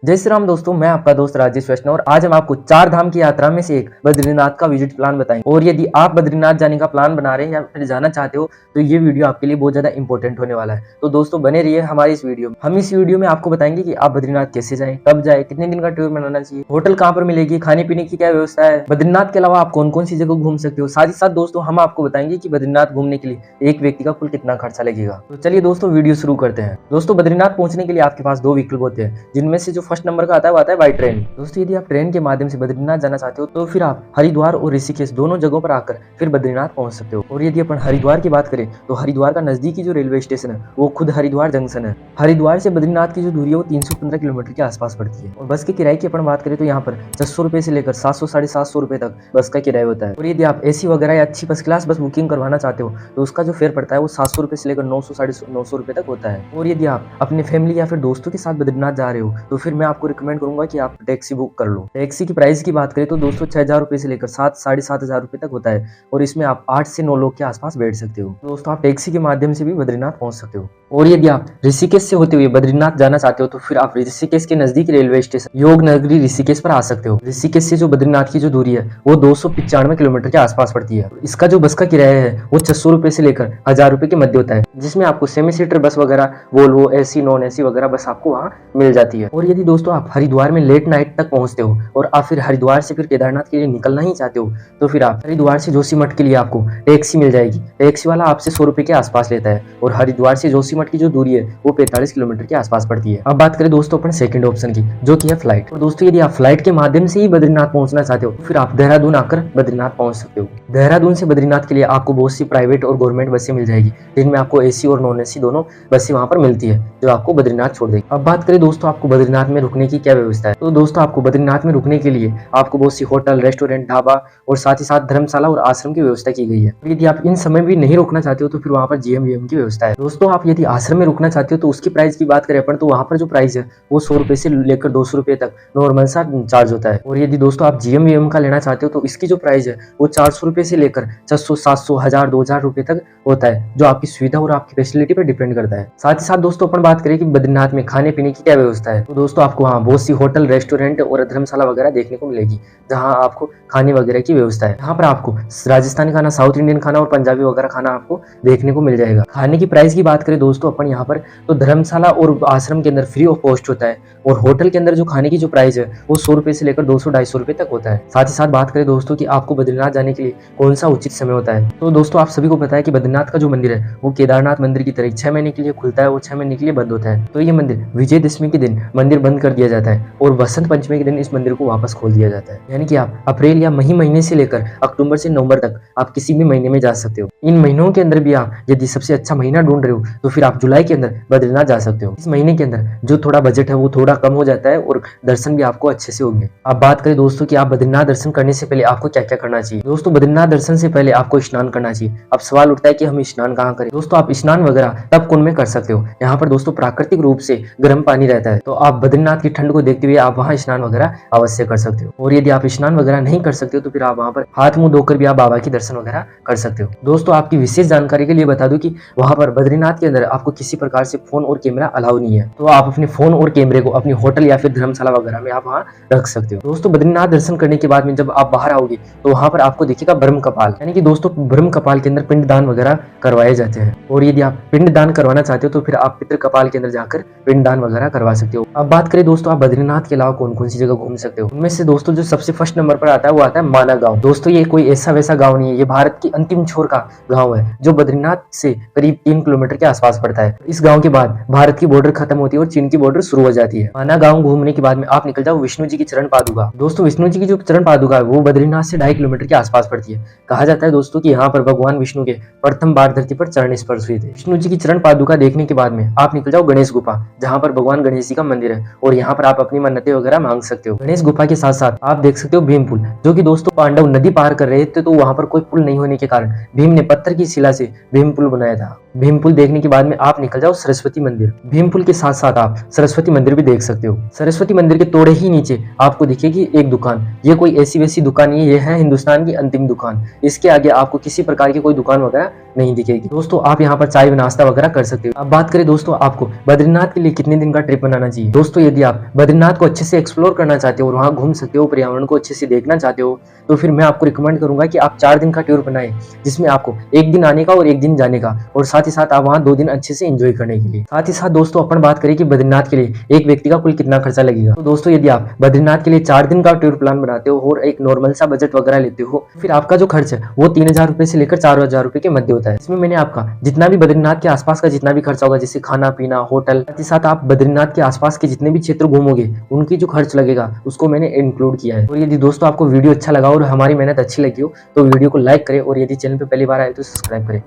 जय श्री राम दोस्तों, मैं आपका दोस्त राजेश वैष्णव और आज हम आपको चार धाम की यात्रा में से एक बद्रीनाथ का विजिट प्लान बताएंगे। और यदि आप बद्रीनाथ जाने का प्लान बना रहे हैं या फिर जाना चाहते हो तो ये वीडियो आपके लिए बहुत ज्यादा इंपॉर्टेंट होने वाला है। तो दोस्तों बने रहिए हमारी इस वीडियो में। हम इस वीडियो में आपको बताएंगे कि आप बद्रीनाथ कैसे जाएं, कब जाए, कितने दिन का टूर बनाना चाहिए, होटल कहाँ पर मिलेगी, खाने पीने की क्या व्यवस्था है, बद्रीनाथ के अलावा आप कौन कौन सी जगह घूम सकते हो। साथ ही साथ दोस्तों हम आपको बताएंगे कि बद्रीनाथ घूमने के लिए एक व्यक्ति का कुल कितना खर्चा लगेगा। तो चलिए दोस्तों वीडियो शुरू करते हैं। दोस्तों बद्रीनाथ पहुंचने के लिए आपके पास दो विकल्प होते हैं, जिनमें से जो फर्स्ट नंबर का आता है वो आता है बाई ट्रेन। दोस्तों यदि आप ट्रेन के माध्यम से बद्रीनाथ जाना चाहते हो तो फिर आप हरिद्वार और ऋषिकेश दोनों जगहों पर आकर फिर बद्रीनाथ पहुंच सकते हो। और यदि अपन हरिद्वार की बात करें तो हरिद्वार का नजदीकी जो रेलवे स्टेशन है वो खुद हरिद्वार जंक्शन है। हरिद्वार से बद्रीनाथ की जो दूरी है वो 315 किलोमीटर के आसपास पड़ती है। और बस के किराए की अपन बात करें तो यहाँ पर 600 रुपए से लेकर 700 साढ़े 700 रुपए तक बस का किराया होता है। और यदि आप एसी वगैरह या अच्छी फर्स्ट क्लास बस बुकिंग करवाना चाहते हो तो उसका जो फेयर पड़ता है वो 700 रुपए से लेकर 900 साढ़े 900 रुपए तक होता है। और यदि आप अपने फैमिली या फिर दोस्तों के साथ बद्रीनाथ जा रहे हो तो फिर मैं आपको रिकमेंड करूंगा कि आप टैक्सी बुक कर लो। टैक्सी की प्राइस की बात करें तो दोस्तों 6000 रुपए से लेकर 7 साढ़े 7000 रुपए तक होता है। और इसमें आप 8 से 9 लोग के आसपास बैठ सकते हो। दोस्तों आप टैक्सी के माध्यम से भी बद्रीनाथ पहुंच सकते हो। और यदि आप ऋषिकेश से होते हुए बद्रीनाथ जाना चाहते हो तो फिर आप ऋषिकेश के नजदीक रेलवे स्टेशन योग नगरी ऋषिकेश पर आ सकते हो। ऋषिकेश से जो बद्रीनाथ की जो दूरी है वो 295 किलोमीटर के आसपास पड़ती है। इसका जो बस का किराया है वो 600 रुपए से लेकर 1000 रुपए के मध्य होता है, जिसमें आपको सेमी सीटर बस वगैरह, वोल्वो, एसी, नॉन एसी वगैरह बस आपको वहाँ मिल जाती है। और यदि दोस्तों आप हरिद्वार में लेट नाइट तक पहुंचते हो और आप फिर हरिद्वार से फिर केदारनाथ के लिए निकलना ही चाहते हो तो फिर आप हरिद्वार से जोशीमठ के लिए आपको टैक्सी मिल जाएगी। टैक्सी वाला आपसे 100 रुपए के आसपास लेता है। और हरिद्वार से जोशीमठ की जो दूरी है वो 45 किलोमीटर के आसपास पड़ती है। अब बात करें दोस्तों अपन सेकंड ऑप्शन की, जो कि है फ्लाइट। और दोस्तों यदि आप फ्लाइट के माध्यम से ही बद्रीनाथ पहुंचना चाहते हो तो फिर आप देहरादून आकर बद्रीनाथ पहुंच सकते हो। देहरादून से बद्रीनाथ के लिए आपको बहुत सी प्राइवेट और गवर्नमेंट बसें मिल जाएगी, जिनमें आपको एसी और नॉन एसी दोनों बसें वहां पर मिलती है, जो आपको बद्रीनाथ छोड़ देगी। अब बात करें दोस्तों आपको बद्रीनाथ में रुकने की क्या व्यवस्था है। तो दोस्तों आपको बद्रीनाथ में रुकने के लिए आपको बहुत सी होटल, रेस्टोरेंट, ढाबा और साथ ही साथ धर्मशाला और आश्रम की व्यवस्था की गई है। यदि आप इन समय भी नहीं रुकना चाहते हो तो फिर वहां पर जीएम की व्यवस्था है। दोस्तों आप यदि आश्रम में रुकना चाहते हो तो उसकी प्राइस की बात करें अपन तो वहां पर जो प्राइस है वो 100 रुपए से लेकर 200 रुपए तक नॉर्मल सा चार्ज होता है। और यदि दोस्तों आप जीएम का लेना चाहते हो तो इसकी जो प्राइस है वो 400 रुपए से लेकर 600, 700, 1000, 2000 रुपए तक होता है, जो आपकी सुविधा और आपकी फैसिलिटी पर डिपेंड करता है। साथ ही साथ दोस्तों अपन बात करें कि बद्रीनाथ में खाने पीने की क्या व्यवस्था है। तो दोस्तों आपको वहाँ बहुत सी होटल, रेस्टोरेंट और धर्मशाला वगैरह देखने को मिलेगी, जहाँ आपको खाने वगैरह की व्यवस्था है। यहाँ पर आपको राजस्थानी खाना, साउथ इंडियन खाना और पंजाबी वगैरह खाना आपको देखने को मिल जाएगा। खाने की प्राइस की बात करें दोस्तों अपन यहाँ पर तो धर्मशाला और आश्रम के अंदर फ्री ऑफ कॉस्ट होता है। और होटल के अंदर जो खाने की जो प्राइस है वो 100 रुपए से लेकर 200-250 रुपए तक होता है। साथ ही साथ बात करें दोस्तों कि आपको बद्रीनाथ जाने के लिए कौन सा उचित समय होता है। तो दोस्तों आप सभी को पता है कि बद्रीनाथ का जो मंदिर है वो केदारनाथ मंदिर की तरह 6 महीने के लिए खुलता है और 6 महीने के लिए बंद होता है। तो ये मंदिर विजयदशमी के दिन मंदिर बंद कर दिया जाता है और वसंत पंचमी के दिन इस मंदिर को वापस खोल दिया जाता है। यानी कि आप अप्रैल या मई महीने से लेकर अक्टूबर से नवंबर तक आप किसी भी महीने में जा सकते हो। इन महीनों के अंदर भी आप यदि सबसे अच्छा महीना ढूंढ रहे हो तो फिर आप जुलाई के अंदर बद्रीनाथ जा सकते हो। इस महीने के अंदर जो थोड़ा बजट है वो थोड़ा कम हो जाता है और दर्शन भी आपको अच्छे से होंगे। अब बात करें दोस्तों कि आप बद्रीनाथ दर्शन करने से पहले आपको क्या क्या करना चाहिए। दोस्तों बद्रीनाथ दर्शन से पहले आपको स्नान करना चाहिए। अब सवाल उठता है कि हम स्नान कहाँ करें। दोस्तों आप स्नान वगैरह तब कुंड में कर सकते हो। यहाँ पर दोस्तों प्राकृतिक रूप से गर्म पानी रहता है, तो आप बद्रीनाथ की ठंड को देखते हुए आप वहाँ स्नान वगैरह अवश्य कर सकते हो। और यदि आप स्नान वगैरह नहीं कर सकते हो तो फिर आप वहाँ पर हाथ मुंह धोकर भी आप बाबा की दर्शन वगैरह कर सकते हो। दोस्तों आपकी विशेष जानकारी के लिए बता दूं कि वहाँ पर बद्रीनाथ के अंदर आपको किसी प्रकार से फोन और कैमरा अलाउ नहीं है, तो आप अपने फोन और कैमरे को अपनी होटल या फिर धर्मशाला वगैरह में आप वहाँ रख सकते हो। दोस्तों बद्रीनाथ दर्शन करने के बाद में जब आप बाहर आओगे तो वहाँ पर आपको दिखेगा ब्रह्म कपाल, यानी कि दोस्तों ब्रह्म कपाल के अंदर पिंडदान वगैरह करवाए जाते हैं। और यदि आप पिंडदान करवाना चाहते हो तो फिर आप पितृ कपाल के अंदर जाकर पिंडदान वगैरह करवा सकते हो। अब बात करें दोस्तों आप बद्रीनाथ के अलावा कौन कौन सी जगह घूम सकते हो। उनमें से दोस्तों जो सबसे फर्स्ट नंबर पर आता है वो आता है माना गांव। दोस्तों ये कोई ऐसा वैसा गांव नहीं है, ये भारत की अंतिम छोर का गांव है जो बद्रीनाथ से करीब 3 किलोमीटर के आसपास पड़ता है। इस गांव के बाद भारत की बॉर्डर खत्म होती है और चीन की बॉर्डर शुरू हो जाती है। माना गांव घूमने के बाद में आप निकल जाओ विष्णु जी की चरण पादुका। दोस्तों विष्णु जी की जो चरण पादुका है वो बद्रीनाथ से 2.5 किलोमीटर के आसपास पड़ती है। कहा जाता है दोस्तों कि यहाँ पर भगवान विष्णु के प्रथम बार धरती पर चरण स्पर्श हुए थे। विष्णु जी की चरण पादुका देखने के बाद में आप निकल जाओ गणेश गुफा, जहाँ पर भगवान गणेश जी का मंदिर है और यहाँ पर आप अपनी मन्नतें वगैरह मांग सकते हो। गणेश गुफा के साथ साथ आप देख सकते हो भीम पुल, जो कि दोस्तों पांडव नदी पार कर रहे थे तो वहां पर कोई पुल नहीं होने के कारण भीम ने पत्थर की शिला से भीम पुल बनाया था। भीमपुल देखने के बाद में आप निकल जाओ सरस्वती मंदिर। भीमपुल के साथ साथ आप सरस्वती मंदिर भी देख सकते हो। सरस्वती मंदिर के थोड़े ही नीचे आपको दिखेगी एक दुकान। ये कोई ऐसी वैसी दुकान नहीं है, ये है हिंदुस्तान की अंतिम दुकान। इसके आगे आपको किसी प्रकार की कोई दुकान वगैरह नहीं दिखेगी। दोस्तों आप यहाँ पर चाय नाश्ता वगैरह कर सकते हो। अब बात करें दोस्तों आपको बद्रीनाथ के लिए कितने दिन का ट्रिप बनाना चाहिए। दोस्तों यदि आप बद्रीनाथ को अच्छे से एक्सप्लोर करना चाहते हो और वहाँ घूम सकते हो, पर्यावरण को अच्छे से देखना चाहते हो, तो फिर मैं आपको रिकमेंड करूंगा कि आप 4 दिन का टूर बनाएं, जिसमें आपको 1 दिन आने का और 1 दिन जाने का, और साथ ही साथ आप वहाँ 2 दिन अच्छे से एंजॉय करने के लिए। साथ ही साथ दोस्तों अपन बात करें कि बद्रीनाथ के लिए एक व्यक्ति का कुल कितना खर्चा लगेगा। तो दोस्तों यदि आप बद्रीनाथ के लिए 4 दिन का टूर प्लान बनाते हो और एक नॉर्मल सा बजट वगैरह लेते हो, फिर आपका जो खर्च है वो 3000 रुपए से लेकर 4000 रुपए के मध्य होता है। इसमें मैंने आपका जितना भी बद्रीनाथ के आसपास का जितना भी खर्चा होगा, जैसे खाना पीना, होटल, साथ ही साथ आप बद्रीनाथ के आसपास के जितने भी क्षेत्र घूमोगे उनकी जो खर्च लगेगा उसको मैंने इंक्लूड किया है। और यदि दोस्तों आपको वीडियो अच्छा लगा और हमारी मेहनत अच्छी लगी हो तो वीडियो को लाइक करें, और यदि चैनल पे पहली बार आए तो सब्सक्राइब करें।